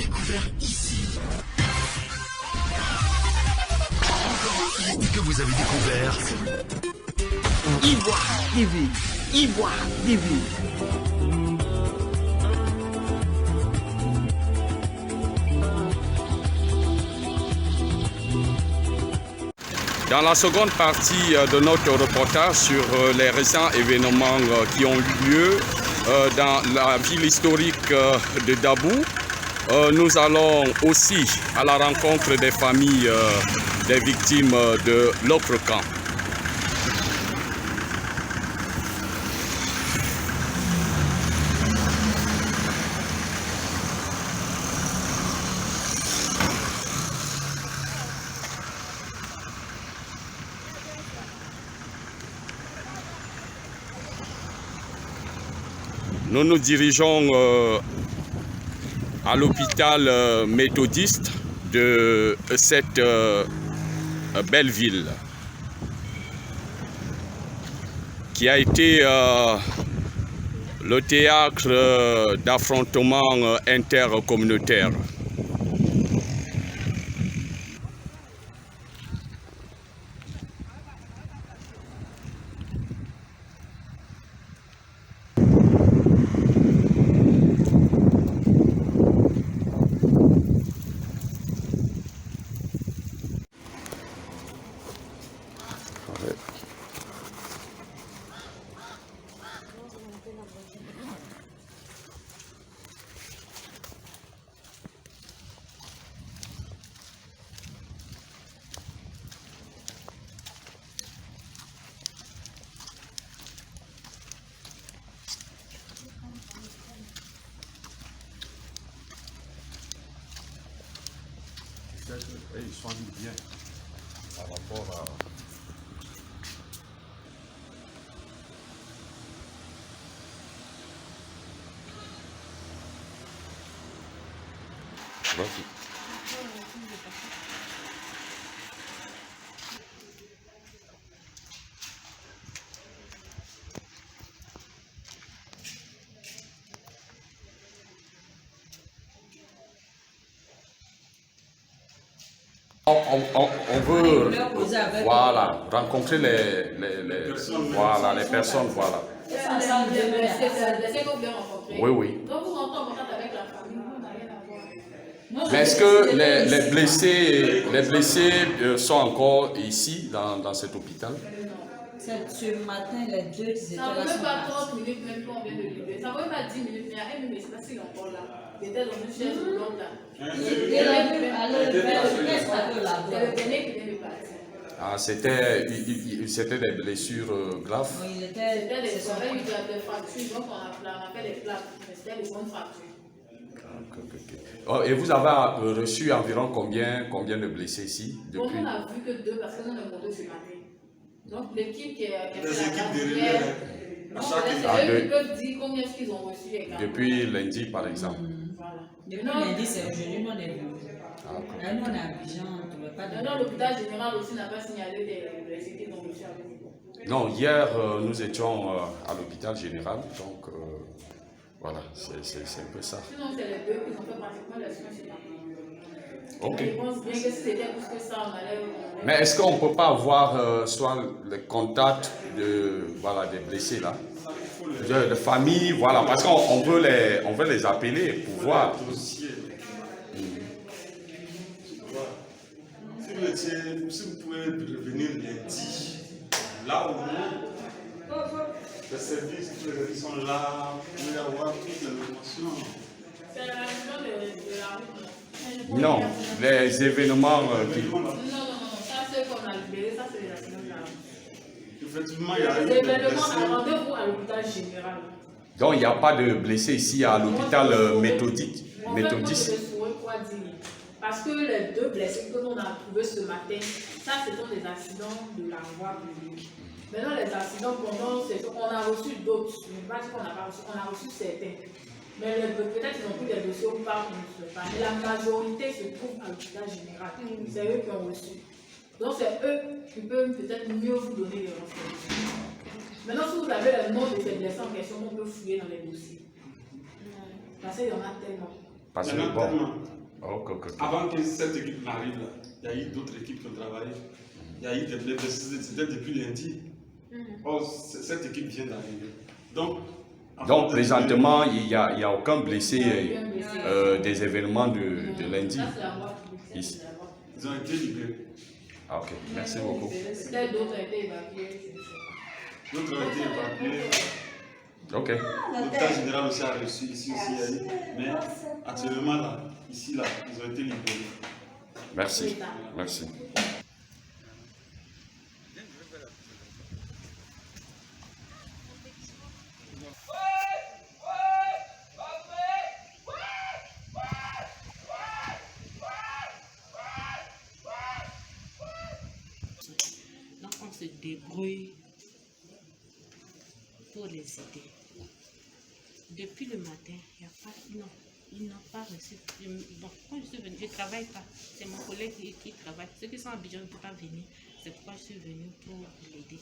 découvert ici. Que vous avez découvert Ivoire TV. Ivoire TV. Dans la seconde partie de notre reportage sur les récents événements qui ont eu lieu dans la ville historique de Dabou, nous allons aussi à la rencontre des familles des victimes de l'Ocre-Camp. Nous nous dirigeons à l'hôpital méthodiste de cette belle ville qui a été le théâtre d'affrontements intercommunautaires. Ils soignent bien par rapport à... Vas-y. On veut voilà, rencontrer les personnes. Voilà. Oui, oui. Mais est-ce que les blessés sont encore ici, dans cet hôpital? Ce matin, les deux qui étaient là. Ça ne fait pas 30 minutes même qu'on vient de libérer. Ça ne fait pas 10 minutes, mais il y a un même espace qui est encore là. Il était dans une chaise roulante là. C'est le dernier qui vient de partir. Ah, c'était des blessures graves? Oui, c'était des fractures, donc on a fait des plaques, mais c'était des bonnes fractures. Oh, et vous avez reçu environ combien de blessés ici depuis? On n'a vu que 2 parce que nous avons monté ce matin. Donc l'équipe qui a fait des la équipes de carrière, relais. eux qui peuvent dire combien est-ce qu'ils ont reçu également. Depuis lundi par exemple. Voilà. Depuis lundi, c'est aujourd'hui, nous on est venus. Là, nous on est à Abidjan, on ne trouvait pas de... Maintenant, l'hôpital général aussi n'a pas signalé des blessés qu'ils ont reçus avec nous. Non, hier nous étions à l'hôpital général, donc voilà, c'est un peu ça. Sinon, c'est les deux qui ont fait pratiquement les soins chez nous. Ok. Je pense bien que si c'était plus que ça, on allait... Mais est-ce qu'on ne peut pas avoir soit le contact des blessés là, de famille, voilà, parce qu'on veut les appeler pour voir. Si vous pouvez revenir lundi, là au moins, les services qui sont là, vous pouvez avoir toutes les informations. C'est la réunion de la route. Non, les événements qui... Non, ça c'est qu'on a libéré, ça c'est les accidents de la route. Effectivement, il y a eu Les des événements blessés. à rendez-vous à l'hôpital général. Donc il n'y a pas de blessés ici à l'hôpital méthodiste. En fait, moi, je saurais quoi dire. Parce que les 2 blessés que l'on a trouvés ce matin, ça, ce sont des accidents de la voie publique. Maintenant, les accidents pendant, on a reçu d'autres. Je ne vais pas dire qu'on n'a pas reçu, on a reçu certains. Mais peut-être qu'ils ont pris des dossiers ou pas, on ne sait pas. Mais la majorité se trouve à l'hôpital général. C'est eux qui ont reçu. Donc, c'est eux qui peuvent peut-être mieux vous donner les renseignements. Maintenant, si vous avez le nom de ces blessés en question, on peut fouiller dans les dossiers. Parce qu'il y en a tellement. Parce que bon, Avant que cette équipe n'arrive là, il y a eu d'autres équipes qui ont travaillé. Il y a eu des blessés, c'était depuis lundi. Or, cette équipe vient d'arriver. Donc présentement, il n'y a aucun blessé des événements de lundi. Ça, c'est la voie publique. Ici. Ils ont été libérés. Ah, ok, merci beaucoup. Peut-être d'autres ont été évacués, je ne sais pas. D'autres ont été évacués. Ok. L'hôpital général aussi a reçu ici aussi. Mais actuellement, là, ici, là, ils ont été libérés. Merci. Merci. Donc on se débrouille pour les aider. Depuis le matin, il n'y a pas, non, ils n'ont pas reçu. Bon, quand je suis venue, je ne travaille pas. C'est mon collègue qui travaille. Ceux qui sont à Abidjan ne peuvent pas venir. C'est pourquoi je suis venue pour l'aider.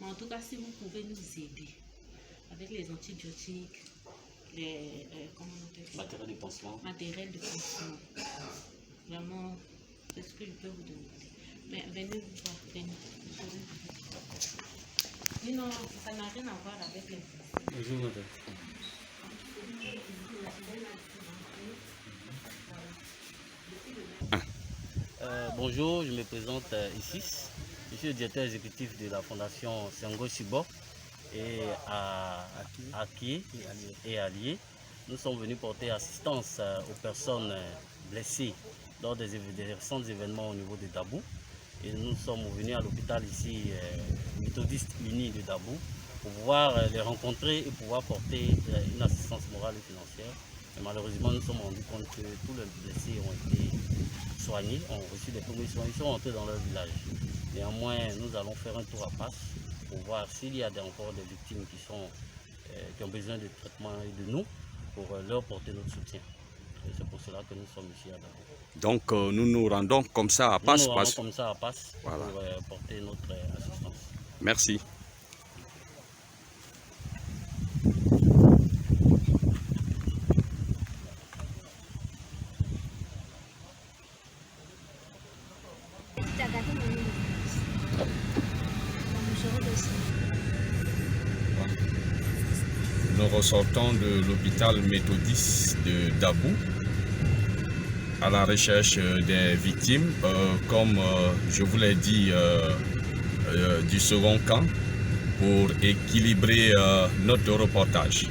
Mais en tout cas, si vous pouvez nous aider avec les antibiotiques, les comment on appelle ça? Matériel de pansement. Matériel de pansement. Vraiment, c'est ce que je peux vous demander. Mais venez vous voir, venez. Sinon, ça n'a rien à voir avec les. Bonjour, madame. Bonjour, je me présente ici. Je suis le directeur exécutif de la fondation Sengo Chibo et à Akie et Allié. Nous sommes venus porter assistance aux personnes blessées lors des récents événements au niveau de Dabou. Et nous sommes venus à l'hôpital ici, méthodiste uni de Dabou, pour pouvoir les rencontrer et pouvoir porter une assistance morale et financière. Et malheureusement, nous sommes rendus compte que tous les blessés ont été soignés, ont reçu des premiers soins, ils sont rentrés dans leur village. Néanmoins, nous allons faire un tour à passe pour voir s'il y a encore des victimes qui ont besoin de traitement et de nous, pour leur porter notre soutien. Et c'est pour cela que nous sommes ici à Dabou. Donc nous nous rendons comme ça à passe. Nous nous rendons comme ça à passe voilà. Pour porter notre assistance. Merci. Nous ressortons de l'hôpital méthodiste de Dabou à la recherche des victimes, comme je vous l'ai dit, du second camp, pour équilibrer notre reportage.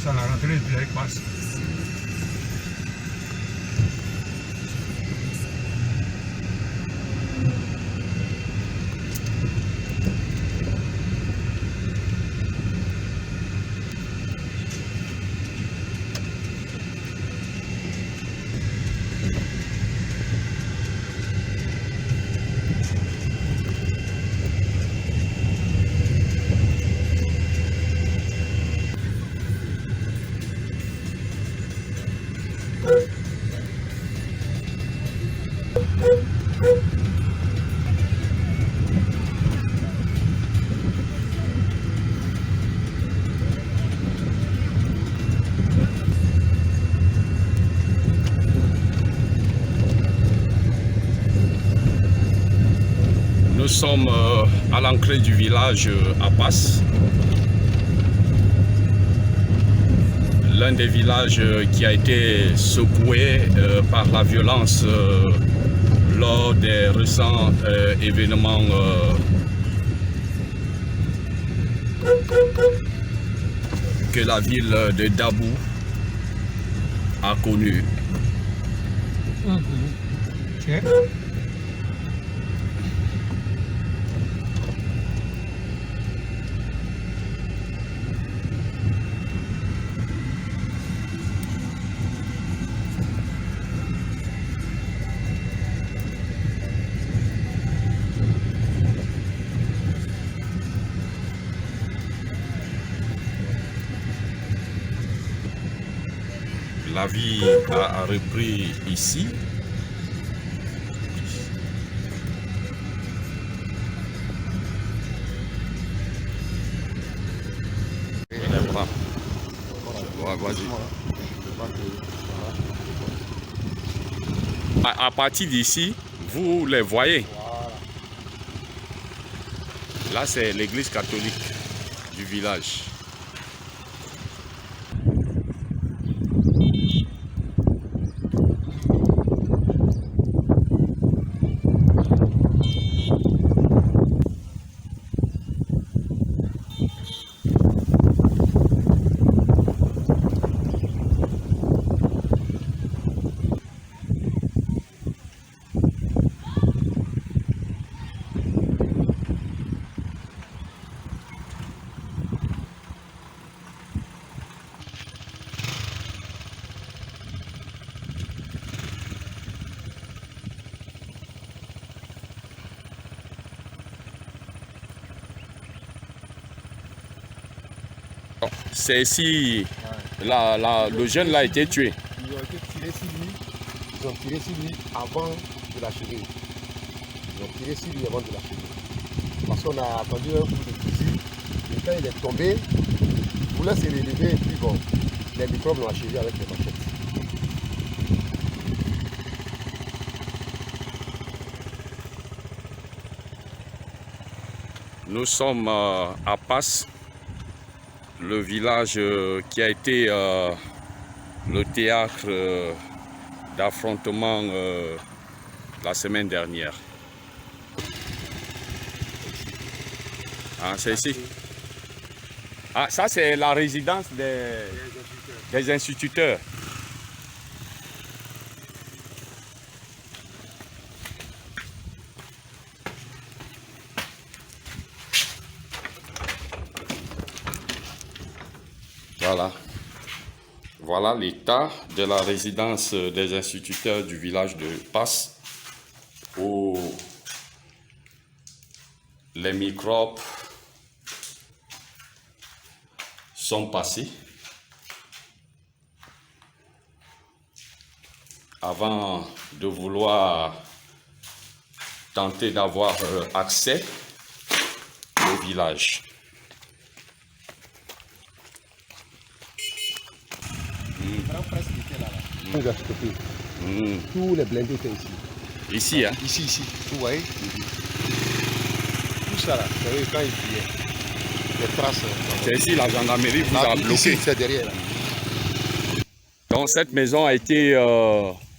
À la rentrée de passe. Nous sommes à l'entrée du village Apas, l'un des villages qui a été secoué par la violence lors des récents événements que la ville de Dabou a connus. Okay. La vie a repris ici. Ouais, vas-y. À partir d'ici, vous les voyez. Là, c'est l'église catholique du village. C'est ici, le jeune là a été tué. Ils ont été tirés sur lui, ils ont tiré sur lui avant de l'achever. Ils ont tiré sur lui avant de l'achever. Parce qu'on a attendu un coup de fusil, et quand il est tombé, il voulait se relever et puis bon, les microbes l'ont achevé avec les machettes. Nous sommes à Passe, le village qui a été le théâtre d'affrontement la semaine dernière. Ah, c'est ici. Ah, ça c'est la résidence des instituteurs. Voilà. Voilà l'état de la résidence des instituteurs du village de Passe, où les microbes sont passés avant de vouloir tenter d'avoir accès au village. Tous les blindés étaient ici. Ici, hein? Ici, vous voyez? Tout ça là, vous savez, quand il fuyait, les traces. C'est ici, la gendarmerie vous a bloqué. Ici, c'est derrière là. Donc cette maison a été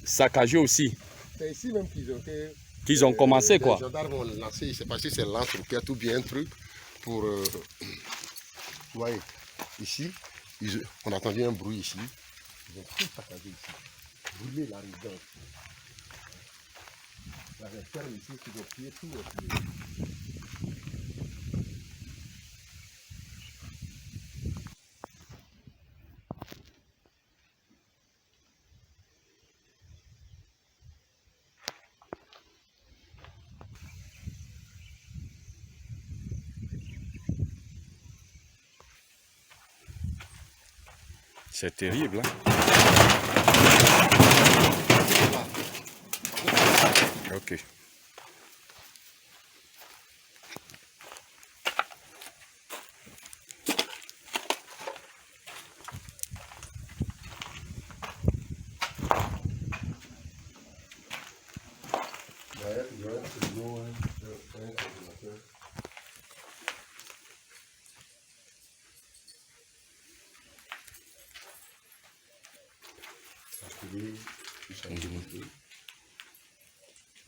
saccagée aussi. C'est ici même qu'ils ont commencé quoi. Les gendarmes ont lancé, je ne sais pas si c'est lance-roquette ou bien un truc pour... vous voyez, ici, on a entendu un bruit ici. Ils ont tout saccagé ici. Brûler la résidence. La ferme ici, ils ont pillé tout. C'est terrible, hein? Ok.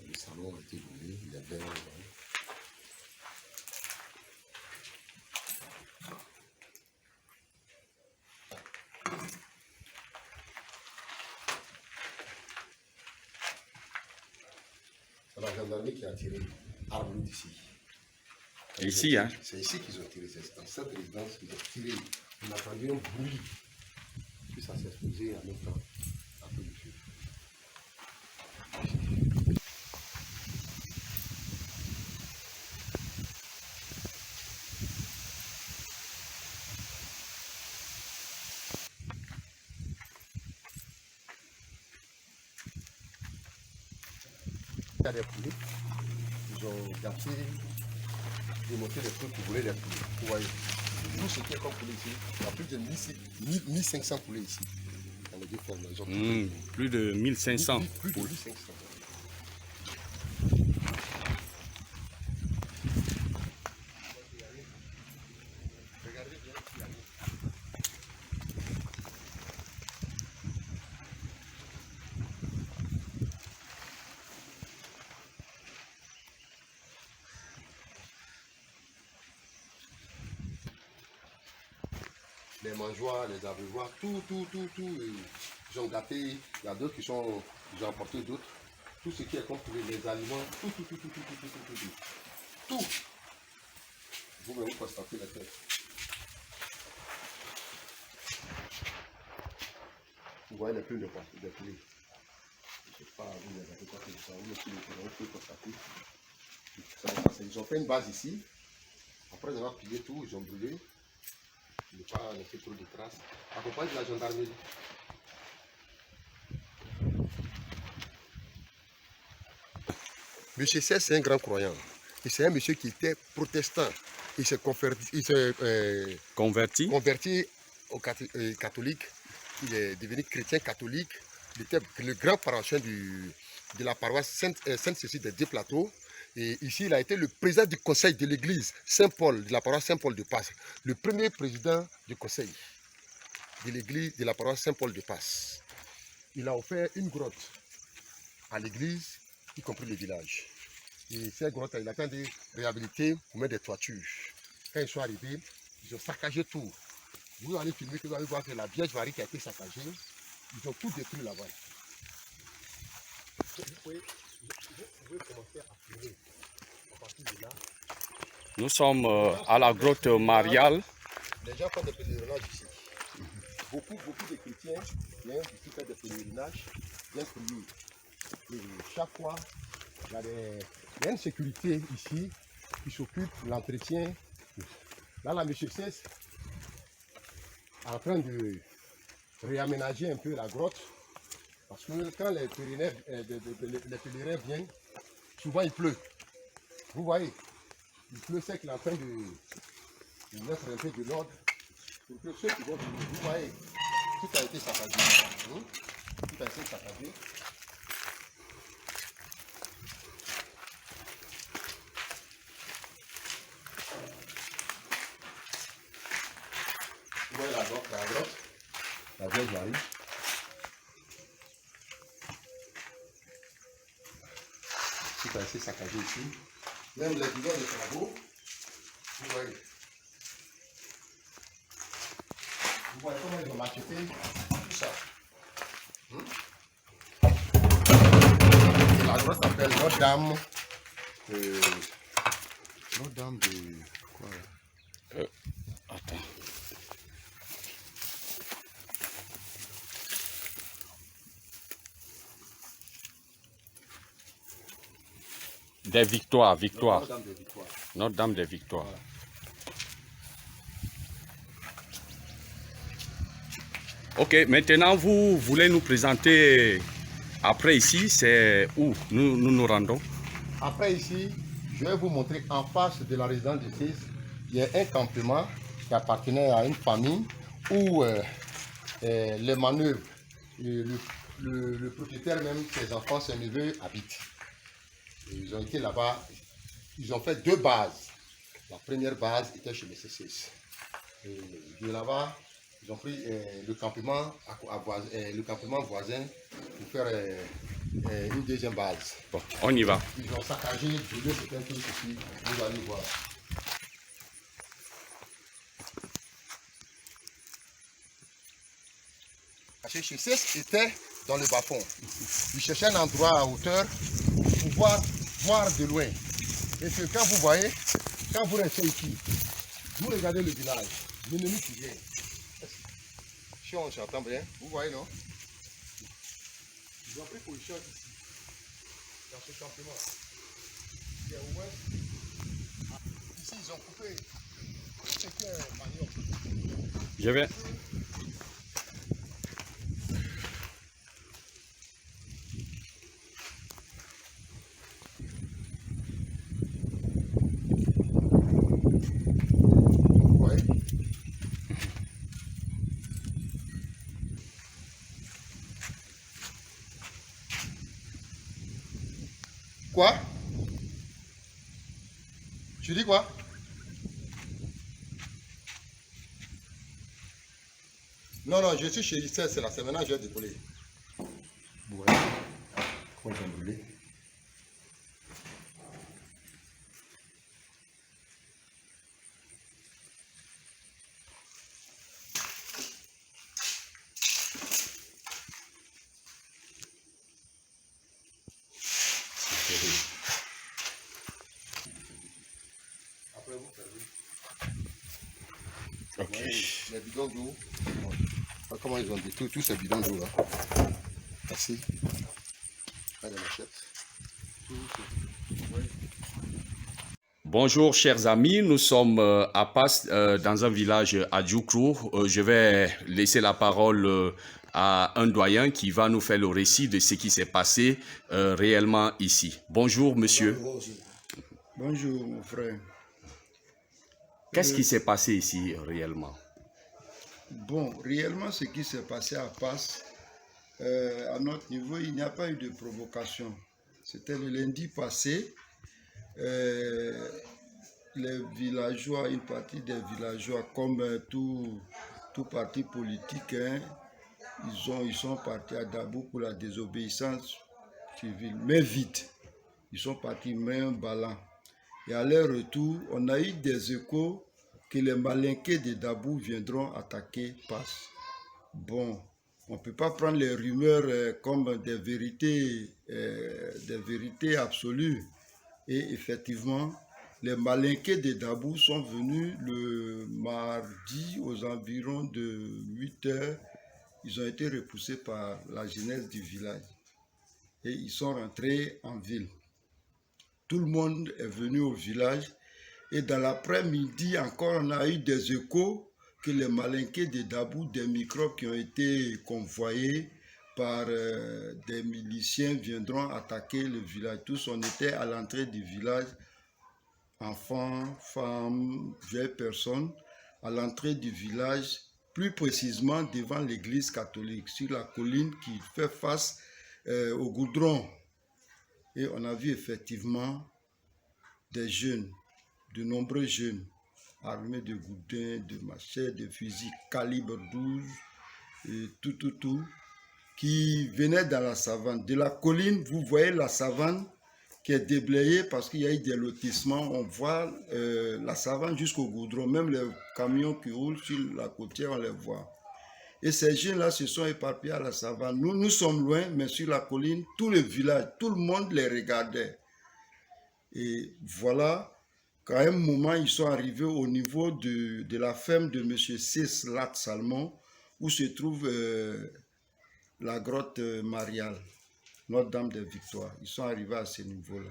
Le salon a été brûlé, les verres. C'est la gendarmerie qui a tiré l'arme d'ici. Ici, hein? C'est ici qu'ils ont tiré, c'est dans cette résidence qu'ils ont tiré. On a entendu un bruit. Puis ça s'est explosé en même temps. Un peu de feu. Il y a des poulets. Ils ont gâté, démonté les trucs pour voler les poulets. Vous voyez, tout ce qui est comme poulet ici, il y a plus de 1500 poulets ici. Dans les deux formes. Ils ont plus de 1500. Plus de 1500. Les mangeoires, les abreuvoirs, tout, ils ont gâté. Il y a d'autres qui sont, ils ont apporté d'autres. Tout ce qui est comme les aliments, tout. Vous constatez la tête. Vous voyez les plumes de poisson, des poulets. Je ne sais pas, vous les avez pas fait ça, vous pouvez constater. Ils ont fait une base ici. Après avoir pillé tout, ils ont brûlé. Il ne pas laisser trop de traces. Accompagné de la gendarmerie. Monsieur C, c'est un grand croyant. C'est un monsieur qui était protestant. Il s'est converti au catholique. Il est devenu chrétien catholique. Il était le grand paroissien de la paroisse Sainte-Cécile des Deux-Plateaux. Et ici, il a été le président du conseil de l'église Saint-Paul, de la paroisse Saint-Paul de Passe. Le premier président du conseil de l'église de la paroisse Saint-Paul de Passe. Il a offert une grotte à l'église, y compris le village. Et cette grotte, il a tenté de réhabiliter pour mettre des toitures. Quand ils sont arrivés, ils ont saccagé tout. Vous allez filmer, vous allez voir que la Vierge Marie qui a été saccagée, ils ont tout détruit là-bas. Vous pouvez commencer à filmer. Nous sommes à la grotte mariale. Les gens font des pèlerinages ici. Beaucoup de chrétiens viennent ici faire des pèlerinages, viennent prier. Et chaque fois, il y a une sécurité ici qui s'occupe de l'entretien. Là, la monsieur Cesse est en train de réaménager un peu la grotte. Parce que quand les pèlerins viennent, souvent il pleut. Vous voyez, il pleut, c'est qu'il est en train de mettre un peu de l'ordre pour que ceux qui vont venir, vous voyez, tout a été saccagé. Tout a été saccagé. Vous voyez la grotte, la Vierge Marie. Tout a été saccagé ici. Même les bidons de travaux, vous voyez. Vous voyez comment ils ont macheté tout ça. Et la grotte s'appelle Notre-Dame. Notre-Dame de quoi là? Attends. Des victoires. Notre-Dame des victoires. Voilà. Ok, maintenant vous voulez nous présenter, après ici, c'est où nous rendons? Après ici, je vais vous montrer en face de la résidence de Cisse, il y a un campement qui appartenait à une famille où les manœuvres, le propriétaire même, ses enfants, ses neveux habitent. Et ils ont été là-bas, ils ont fait 2 bases. La première base était chez M. Cisse. Et de là-bas, ils ont pris le campement voisin pour faire une deuxième base. Bon, on y va. Ils ont saccagé, brûlé certains trucs ici, vous allez voir. Parce que Cisse était dans le bas-fond. Il cherchait un endroit à hauteur pour pouvoir voir de loin. Et que quand vous voyez, quand vous restez ici, vous regardez le village, l'ennemi qui vient. Si on s'entend bien, vous voyez non? Ils ont pris position ici, dans ce campement. C'est ouest. Ici, ils ont coupé tout ce qui est manioc. Je vais. Quoi? Tu dis quoi? Non, non, je suis chez Issel, c'est là, c'est maintenant que je vais décoller. Ouais. Comment ils ont brûlé? Après vous fermez. Ok. Les bidons d'eau. Comment ils ont détruit tous ces bidons d'eau là? Merci. Pas de machette. Bonjour chers amis, nous sommes à Passe, dans un village à Djoukrou. Je vais laisser la parole à un doyen qui va nous faire le récit de ce qui s'est passé réellement ici. Bonjour monsieur. Bonjour mon frère. Qu'est-ce qui s'est passé ici réellement? Bon, réellement ce qui s'est passé à Passe, à notre niveau, il n'y a pas eu de provocation. C'était le lundi passé. Les villageois, une partie des villageois, comme tout parti politique, hein, ils sont partis à Dabou pour la désobéissance civile, mais vite. Ils sont partis main ballant. Et à leur retour, on a eu des échos que les malinqués de Dabou viendront attaquer Passe. Bon, on ne peut pas prendre les rumeurs comme des vérités absolues. Et effectivement, les malinqués de Dabou sont venus le mardi aux environs de 8 heures. Ils ont été repoussés par la jeunesse du village. Et ils sont rentrés en ville. Tout le monde est venu au village. Et dans l'après-midi, encore, on a eu des échos que les malinqués de Dabou, des microbes qui ont été convoyés par des miliciens, viendront attaquer le village. Tous, on était à l'entrée du village, enfants, femmes, vieilles personnes, à l'entrée du village, plus précisément devant l'église catholique, sur la colline qui fait face au goudron. Et on a vu effectivement des jeunes, de nombreux jeunes, armés de goudins, de machettes, de fusils calibre 12, et tout, qui venaient dans la savane. De la colline, vous voyez la savane qui est déblayée parce qu'il y a eu des lotissements. On voit la savane jusqu'au goudron. Même les camions qui roulent sur la côtière, on les voit. Et ces jeunes-là se sont éparpillés à la savane. Nous sommes loin, mais sur la colline, tout le village, tout le monde les regardait. Et voilà qu'à un moment, ils sont arrivés au niveau de la ferme de M. Cis Lat Salmon, où se trouve la grotte mariale, Notre-Dame des Victoires. Ils sont arrivés à ce niveau-là.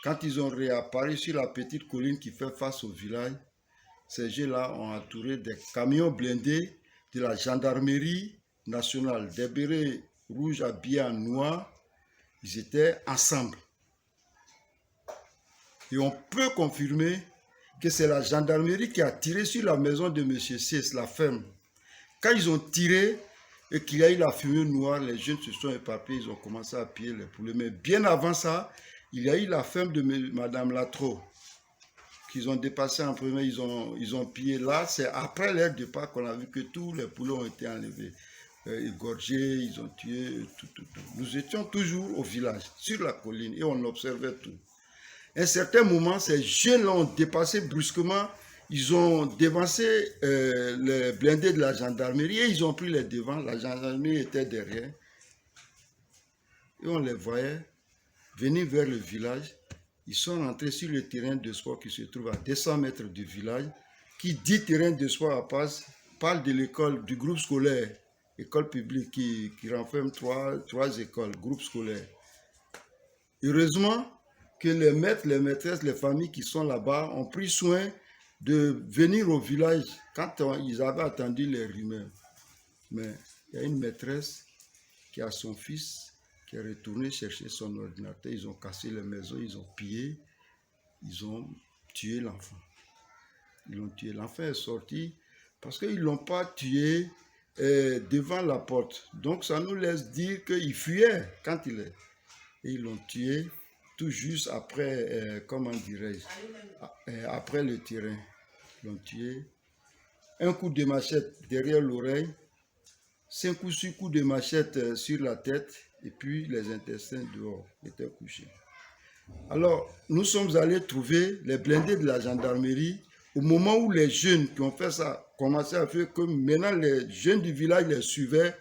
Quand ils ont réapparu sur la petite colline qui fait face au village, ces gens-là ont entouré des camions blindés de la gendarmerie nationale, des bérets rouges habillés en noir. Ils étaient ensemble. Et on peut confirmer que c'est la gendarmerie qui a tiré sur la maison de M. Cis, la ferme. Quand ils ont tiré et qu'il y a eu la fumée noire, les jeunes se sont éparpillés, ils ont commencé à piller les poulets. Mais bien avant ça, il y a eu la ferme de Mme Latro qu'ils ont dépassé en premier, ils ont pillé là. C'est après leur départ qu'on a vu que tous les poulets ont été enlevés, égorgés, ils ont tué, tout. Nous étions toujours au village, sur la colline, et on observait tout. À un certain moment, ces jeunes ont dépassé brusquement, ils ont dévancé les blindés de la gendarmerie et ils ont pris les devants. La gendarmerie était derrière. Et on les voyait venir vers le village. Ils sont rentrés sur le terrain de sport qui se trouve à 200 mètres du village. Qui dit terrain de sport à Passe parle de l'école, du groupe scolaire, école publique qui renferme trois écoles, groupe scolaire. Heureusement que les maîtres, les maîtresses, les familles qui sont là-bas ont pris soin de venir au village quand ils avaient attendu les rumeurs. Mais il y a une maîtresse qui a son fils qui est retourné chercher son ordinateur. Ils ont cassé les maisons, ils ont pillé, ils ont tué l'enfant. Ils l'ont tué. L'enfant est sorti parce qu'ils ne l'ont pas tué devant la porte. Donc ça nous laisse dire qu'il fuyait quand il est. Et ils l'ont tué tout juste après, comment dirais-je, après le terrain. Ils l'ont tué. Un coup de machette derrière l'oreille, 5 ou 6 coups de machette sur la tête, et puis les intestins dehors étaient couchés. Alors, nous sommes allés trouver les blindés de la gendarmerie au moment où les jeunes qui ont fait ça commençaient à faire que maintenant les jeunes du village les suivaient.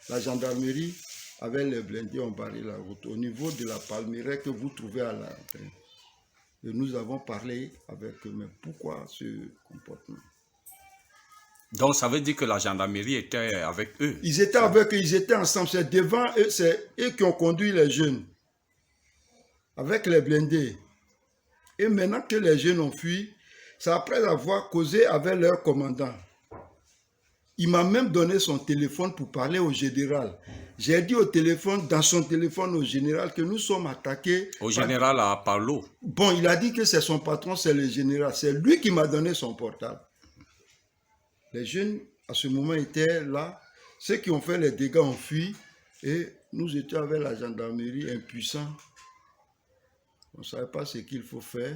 La gendarmerie avait les blindés, ont barré la route au niveau de la palmeraie que vous trouvez à l'entrée. Et nous avons parlé avec eux, mais pourquoi ce comportement? Donc ça veut dire que la gendarmerie était avec eux? Ils étaient avec eux, ils étaient ensemble, c'est devant eux, c'est eux qui ont conduit les jeunes, avec les blindés. Et maintenant que les jeunes ont fui, c'est après avoir causé avec leur commandant. Il m'a même donné son téléphone pour parler au général. J'ai dit au téléphone, dans son téléphone au général, que nous sommes attaqués. Au général à Parlo? Bon, il a dit que c'est son patron, c'est le général. C'est lui qui m'a donné son portable. Les jeunes, à ce moment, étaient là. Ceux qui ont fait les dégâts ont fui. Et nous étions avec la gendarmerie impuissants. On ne savait pas ce qu'il faut faire.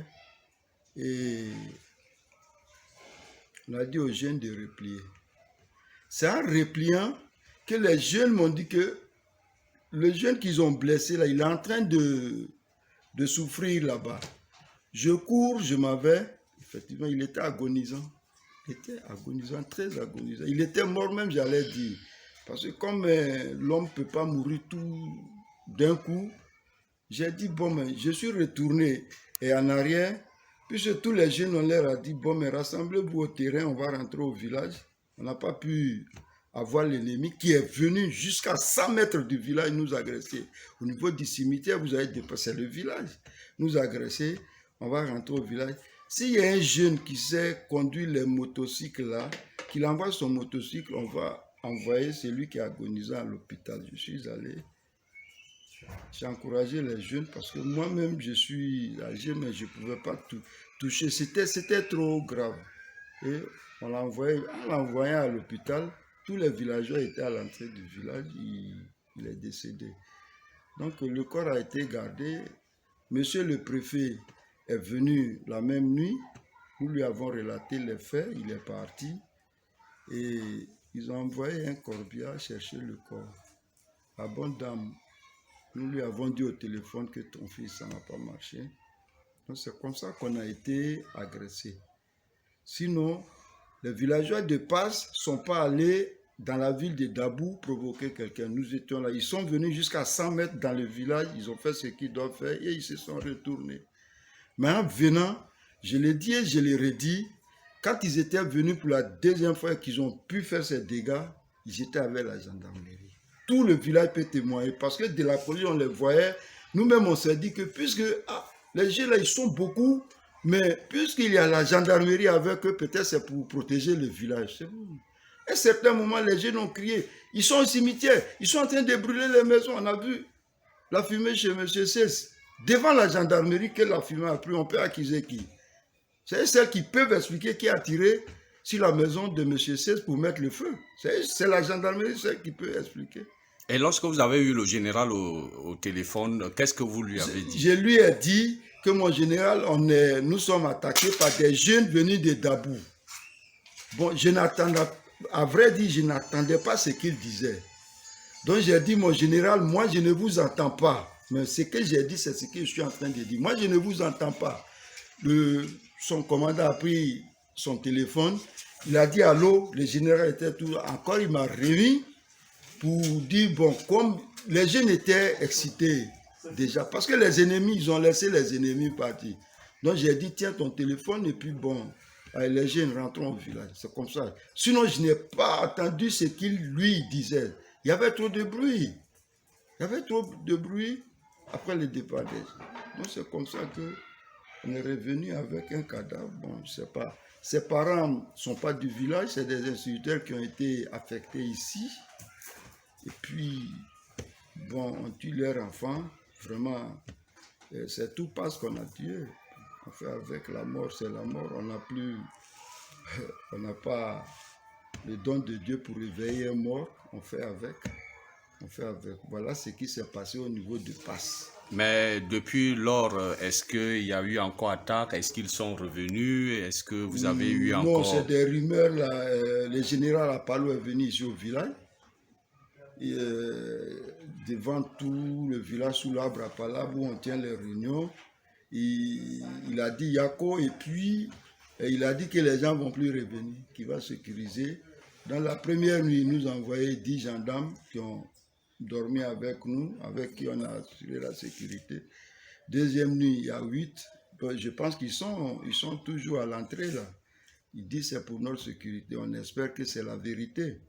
Et on a dit aux jeunes de replier. C'est en repliant que les jeunes m'ont dit que le jeune qu'ils ont blessé, là, il est en train de souffrir là-bas. Je cours, je m'en vais. Effectivement, il était agonisant. Il était agonisant, très agonisant. Il était mort même, j'allais dire. Parce que comme l'homme ne peut pas mourir tout d'un coup, j'ai dit, bon, mais je suis retourné et en arrière, puisque tous les jeunes ont l'air à dire, bon, mais rassemblez-vous au terrain, on va rentrer au village. On n'a pas pu avoir l'ennemi qui est venu jusqu'à 100 mètres du village nous agresser. Au niveau du cimetière, vous avez dépassé le village. Nous agresser, on va rentrer au village. S'il y a un jeune qui sait conduire les motocycles là, qu'il envoie son motocycle, on va envoyer celui qui est agonisant à l'hôpital. Je suis allé, j'ai encouragé les jeunes parce que moi-même je suis âgé, mais je ne pouvais pas toucher. C'était trop grave. Et on l'a envoyé, en l'envoyant à l'hôpital, tous les villageois étaient à l'entrée du village, il est décédé. Donc le corps a été gardé. Monsieur le préfet est venu la même nuit, nous lui avons relaté les faits, il est parti et ils ont envoyé un corbillard chercher le corps. La bonne dame, nous lui avons dit au téléphone que ton fils, ça n'a pas marché. Donc c'est comme ça qu'on a été agressé. Sinon, les villageois de Passe ne sont pas allés dans la ville de Dabou provoquer quelqu'un. Nous étions là. Ils sont venus jusqu'à 100 mètres dans le village. Ils ont fait ce qu'ils doivent faire et ils se sont retournés. Mais en venant, je l'ai dit et je l'ai redit, quand ils étaient venus pour la deuxième fois et qu'ils ont pu faire ces dégâts, ils étaient avec la gendarmerie. Tout le village peut témoigner parce que de la police, on les voyait. Nous-mêmes, on s'est dit que puisque les gens là, ils sont beaucoup, mais puisqu'il y a la gendarmerie avec eux, peut-être c'est pour protéger le village. À un certain moment, les jeunes ont crié. Ils sont au cimetière. Ils sont en train de brûler les maisons. On a vu la fumée chez M. Cess. Devant la gendarmerie, que la fumée a pris, on peut accuser qui? C'est celles qui peuvent expliquer qui a tiré sur la maison de M. Cess pour mettre le feu. C'est la gendarmerie celle qui peut expliquer. Et lorsque vous avez eu le général au téléphone, qu'est-ce que vous lui avez dit? Je lui ai dit que mon général, nous sommes attaqués par des jeunes venus de Dabou. Bon, à vrai dire, je n'attendais pas ce qu'il disait. Donc j'ai dit, mon général, moi je ne vous entends pas. Mais ce que j'ai dit, c'est ce que je suis en train de dire. Moi je ne vous entends pas. Son commandant a pris son téléphone. Il a dit allô, le général était tout. Encore, il m'a remis pour dire, bon, comme les jeunes étaient excités déjà, parce que les ennemis, ils ont laissé les ennemis partir. Donc j'ai dit, tiens ton téléphone et puis bon, les jeunes rentrons au village. C'est comme ça. Sinon, je n'ai pas entendu ce qu'il lui disait. Il y avait trop de bruit. Il y avait trop de bruit après le départ des gens. Donc c'est comme ça qu'on est revenu avec un cadavre. Bon, je ne sais pas. Ses parents ne sont pas du village, c'est des instituteurs qui ont été affectés ici. Et puis, bon, on tue leurs enfants. Vraiment, c'est tout parce qu'on a tué. On fait avec la mort, c'est la mort. On n'a pas le don de Dieu pour réveiller un mort. On fait avec. On fait avec. Voilà ce qui s'est passé au niveau de Passe. Mais depuis lors, est-ce qu'il y a eu encore attaque? Est-ce qu'ils sont revenus? Est-ce que vous avez eu encore... Non, c'est des rumeurs. Là, le général Apalo est venu ici au village. Et, devant tout le village sous l'arbre à Palab où on tient les réunions. Il a dit Yako et puis il a dit que les gens ne vont plus revenir, qu'il va sécuriser. Dans la première nuit, il nous a envoyé 10 gendarmes qui ont dormi avec nous, avec qui on a assuré la sécurité. Deuxième nuit, il y a 8. Je pense qu'ils sont toujours à l'entrée là. Ils disent que c'est pour notre sécurité. On espère que c'est la vérité.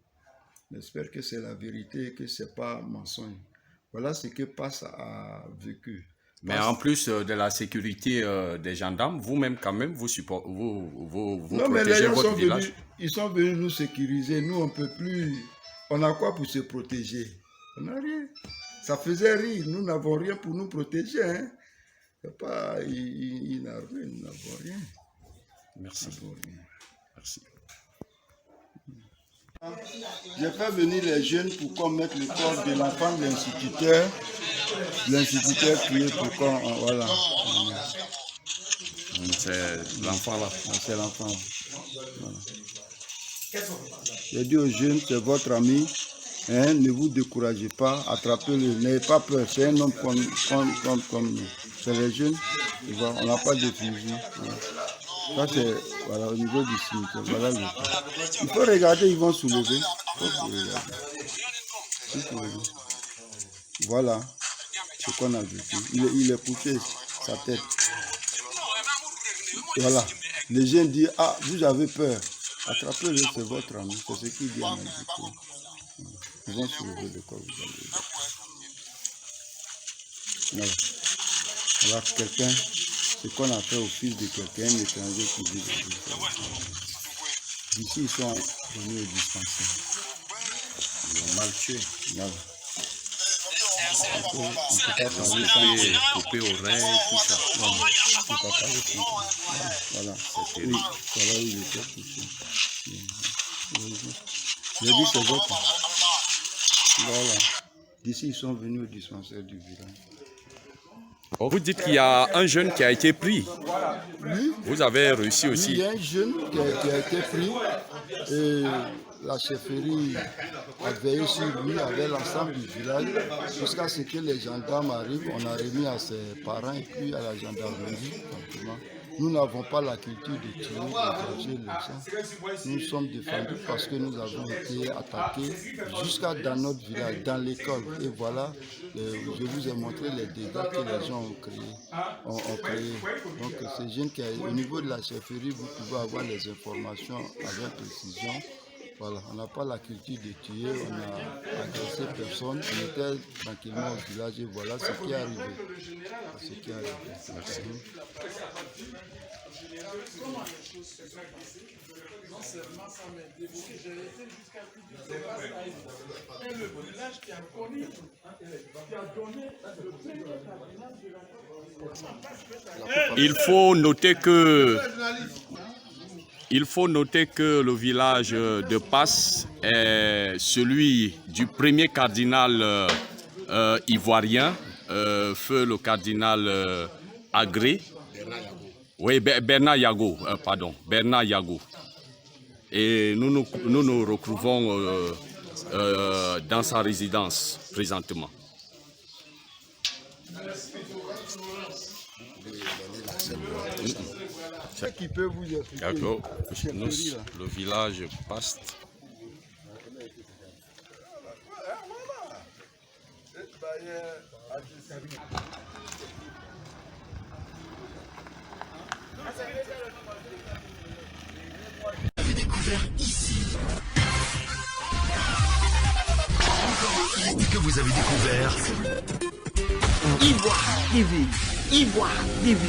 On espère que c'est la vérité et que ce n'est pas mensonge. Voilà ce que Passe a vécu. Mais en plus de la sécurité des gendarmes, vous-même quand même, vous non, protégez mais les gens votre village. Ils sont venus nous sécuriser. Nous, on ne peut plus... On a quoi pour se protéger? On n'a rien. Ça faisait rire. Nous n'avons rien pour nous protéger. Hein. Pas... Il n'a rien. Nous n'avons rien. Merci. Merci. J'ai fait venir les jeunes pour qu'on mette le corps de l'enfant de l'instituteur. L'instituteur qui est pour qu'on... Voilà. C'est l'enfant là. C'est l'enfant. Voilà. J'ai dit aux jeunes, c'est votre ami. Hein, ne vous découragez pas. Attrapez-le. N'ayez pas peur. C'est un homme comme nous. C'est les jeunes. On n'a pas de fusil. Voilà. Ça, c'est voilà, au niveau du cimetière. Voilà le cas. Il faut regarder, ils vont soulever. Voilà ce qu'on a vécu. Il est couché, sa tête. Voilà. Les gens disent, ah, vous avez peur. Attrapez-le, c'est votre ami. C'est ce qu'il dit à nous. Ils vont soulever le corps. Voilà. Voilà quelqu'un. Ce qu'on a fait au fils de quelqu'un, un étranger qui vit ici. D'ici, ils sont venus au dispensaire. Ils ont mal tué. Voilà. On ne peut pas parler couper oreilles, tout ça. Voilà. On ne peut pas parler tout ça. Voilà. Oui. Voilà où il était couché. J'ai dit c'est votre. Voilà. D'ici, ils sont venus au dispensaire du village. Vous dites qu'il y a un jeune qui a été pris. Oui. Vous avez réussi aussi. Oui, il y a un jeune qui a été pris et la chefferie a veillé sur lui avec l'ensemble du village jusqu'à ce que les gendarmes arrivent. On a remis à ses parents et puis à la gendarmerie. Nous n'avons pas la culture de tuer, de les gens. Nous sommes défendus parce que nous avons été attaqués jusqu'à dans notre village, dans l'école. Et voilà, je vous ai montré les dégâts que les gens ont créés. Donc ces jeunes qui au niveau de la chefferie, vous pouvez avoir les informations avec précision. Voilà, on n'a pas la culture de tuer, on a agressé personne, on était tranquillement au village et voilà ce qui est arrivé. Ce qui est arrivé. Merci. Comment les choses se sont passées? Non seulement ça m'a dévoqué, j'ai été jusqu'à plus de Sébastien. Et le village qui a connu, qui a donné le premier cardinal de la... Il faut noter que le village de Passe est celui du premier cardinal ivoirien, feu le cardinal Agré. Oui, Bernard Yago, pardon, Bernard Yago. Et nous nous retrouvons dans sa résidence présentement. Qui peut vous expliquer. D'accord. Le village Passe. Vous avez découvert ici. Que vous avez découvert Ivoire TV. Ivoire TV.